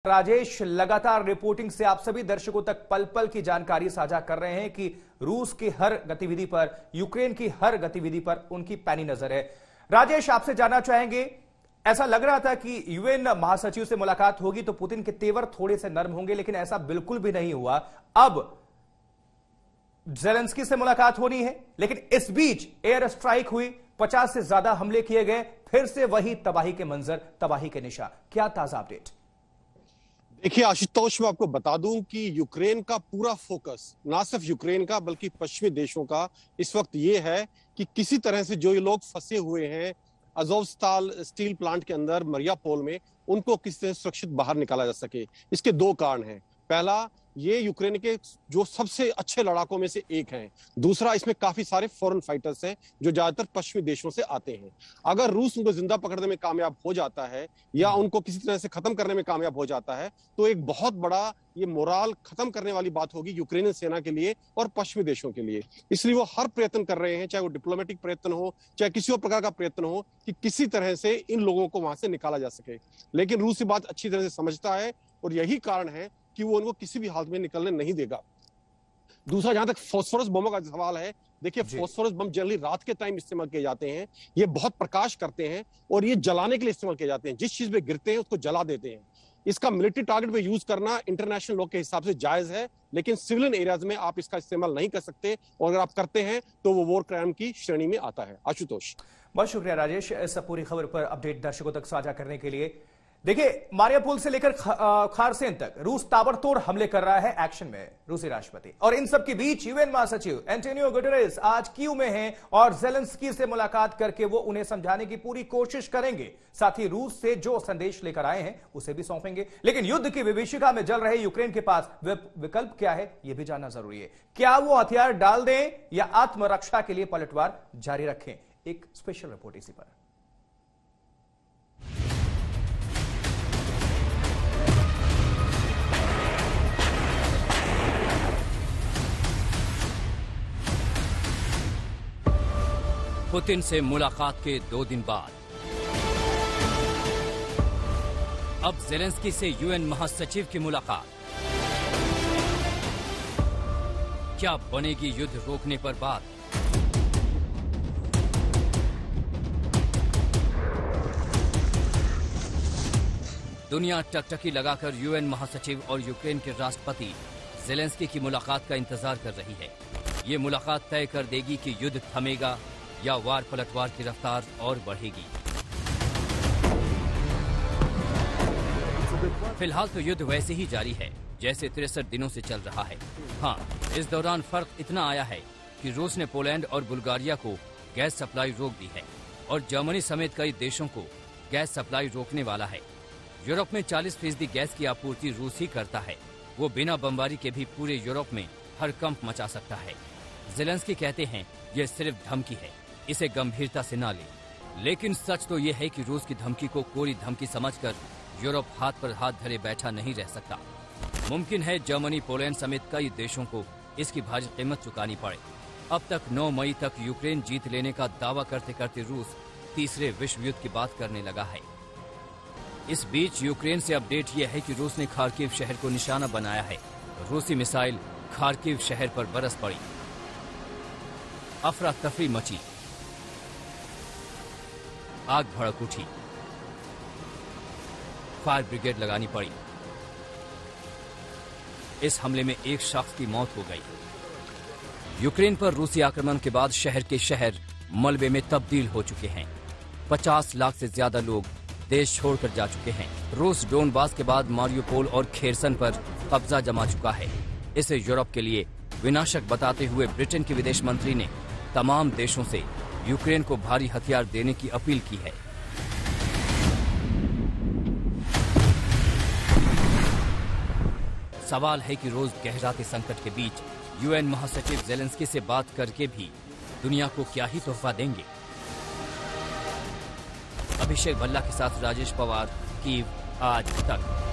राजेश लगातार रिपोर्टिंग से आप सभी दर्शकों तक पल पल की जानकारी साझा कर रहे हैं कि रूस की हर गतिविधि पर, यूक्रेन की हर गतिविधि पर उनकी पैनी नजर है। राजेश, आपसे जानना चाहेंगे, ऐसा लग रहा था कि यूएन महासचिव से मुलाकात होगी तो पुतिन के तेवर थोड़े से नरम होंगे, लेकिन ऐसा बिल्कुल भी नहीं हुआ। अब ज़ेलेंस्की से मुलाकात होनी है, लेकिन इस बीच एयर स्ट्राइक हुई, 50 से ज्यादा हमले किए गए, फिर से वही तबाही के मंजर, तबाही के निशान। क्या ताजा अपडेट? देखिए आशुतोष, मैं आपको बता दूं कि यूक्रेन का पूरा फोकस, ना सिर्फ यूक्रेन का बल्कि पश्चिमी देशों का इस वक्त ये है कि किसी तरह से जो ये लोग फंसे हुए हैं अज़ोवस्ताल स्टील प्लांट के अंदर मरियापोल में, उनको किसी तरह सुरक्षित बाहर निकाला जा सके। इसके दो कारण हैं। पहला, ये यूक्रेन के जो सबसे अच्छे लड़ाकों में से एक हैं। दूसरा, इसमें काफी सारे फॉरेन फाइटर्स हैं जो ज्यादातर पश्चिमी देशों से आते हैं। अगर रूस उनको जिंदा पकड़ने में कामयाब हो जाता है या उनको किसी तरह से खत्म करने में कामयाब हो जाता है तो एक बहुत बड़ा ये मोराल खत्म करने वाली बात होगी यूक्रेनी सेना के लिए और पश्चिमी देशों के लिए। इसलिए वो हर प्रयत्न कर रहे हैं, चाहे वो डिप्लोमेटिक प्रयत्न हो, चाहे किसी और प्रकार का प्रयत्न हो, कि किसी तरह से इन लोगों को वहां से निकाला जा सके। लेकिन रूस ये बात अच्छी तरह से समझता है और यही कारण है कि वो उनको किसी भी हालत में निकलने नहीं देगा। दूसरा, जहां तक फास्फोरस बमों का सवाल है, देखिए फास्फोरस बम जनरली रात के टाइम इस्तेमाल किए जाते हैं। ये बहुत प्रकाश करते हैं और ये जलाने के लिए इस्तेमाल किए जाते हैं। जिस चीज पे गिरते हैं उसको जला देते हैं। इसका मिलिट्री टारगेट पे यूज करना इंटरनेशनल लॉ के हिसाब से जायज है, लेकिन सिविलियन एरियाज में आप इसका इस्तेमाल नहीं कर सकते, और अगर आप करते हैं तो वो वॉर क्राइम की श्रेणी में आता है। आशुतोष, बहुत शुक्रिया राजेश, इस पूरी खबर पर अपडेट दर्शकों तक साझा करने के लिए। देखिए, मारियापोल से लेकर खारसेन तक रूस ताबड़तोड़ हमले कर रहा है एक्शन में रूसी राष्ट्रपति, और इन सब के बीच यूएन महासचिव एंटोनियो गुटेरेस आज कीव में हैं और ज़ेलेंस्की से मुलाकात करके वो उन्हें समझाने की पूरी कोशिश करेंगे। साथ ही रूस से जो संदेश लेकर आए हैं उसे भी सौंपेंगे। लेकिन युद्ध की विभीषिका में जल रहे यूक्रेन के पास विकल्प क्या है, यह भी जानना जरूरी है। क्या वो हथियार डाल दें या आत्मरक्षा के लिए पलटवार जारी रखें? एक स्पेशल रिपोर्ट इसी पर। पुतिन से मुलाकात के 2 दिन बाद अब ज़ेलेंस्की से यूएन महासचिव की मुलाकात। क्या बनेगी युद्ध रोकने पर बात? दुनिया टकटकी लगाकर यूएन महासचिव और यूक्रेन के राष्ट्रपति ज़ेलेंस्की की मुलाकात का इंतजार कर रही है। ये मुलाकात तय कर देगी कि युद्ध थमेगा या वार पलटवार की रफ्तार और बढ़ेगी। फिलहाल तो युद्ध वैसे ही जारी है जैसे 63 दिनों से चल रहा है। हाँ, इस दौरान फर्क इतना आया है कि रूस ने पोलैंड और बुल्गारिया को गैस सप्लाई रोक दी है और जर्मनी समेत कई देशों को गैस सप्लाई रोकने वाला है। यूरोप में 40% गैस की आपूर्ति रूस ही करता है। वो बिना बमबारी के भी पूरे यूरोप में हड़कंप मचा सकता है। ज़ेलेंस्की कहते हैं यह सिर्फ धमकी है, इसे गंभीरता से ना ले। लेकिन सच तो यह है कि रूस की धमकी को कोरी धमकी समझकर यूरोप हाथ पर हाथ धरे बैठा नहीं रह सकता। मुमकिन है जर्मनी, पोलैंड समेत कई देशों को इसकी भारी कीमत चुकानी पड़े। अब तक 9 मई तक यूक्रेन जीत लेने का दावा करते करते रूस तीसरे विश्व युद्ध की बात करने लगा है। इस बीच यूक्रेन से अपडेट यह है कि रूस ने खार्किव शहर को निशाना बनाया है। रूसी मिसाइल खार्किव शहर पर बरस पड़ी। अफरा तफरी मची, आग भड़क उठी, फायर ब्रिगेड लगानी पड़ी। इस हमले में एक शख्स की मौत हो गई। यूक्रेन पर रूसी आक्रमण के बाद शहर के शहर मलबे में तब्दील हो चुके हैं। 50 लाख से ज्यादा लोग देश छोड़कर जा चुके हैं। रूस डोनबास के बाद मारियोपोल और खेरसन पर कब्जा जमा चुका है। इसे यूरोप के लिए विनाशक बताते हुए ब्रिटेन के विदेश मंत्री ने तमाम देशों से यूक्रेन को भारी हथियार देने की अपील की है। सवाल है कि रोज गहराते संकट के बीच यूएन महासचिव ज़ेलेंस्की से बात करके भी दुनिया को क्या ही तोहफा देंगे। अभिषेक भल्ला के साथ राजेश पवार, कीव, आज तक।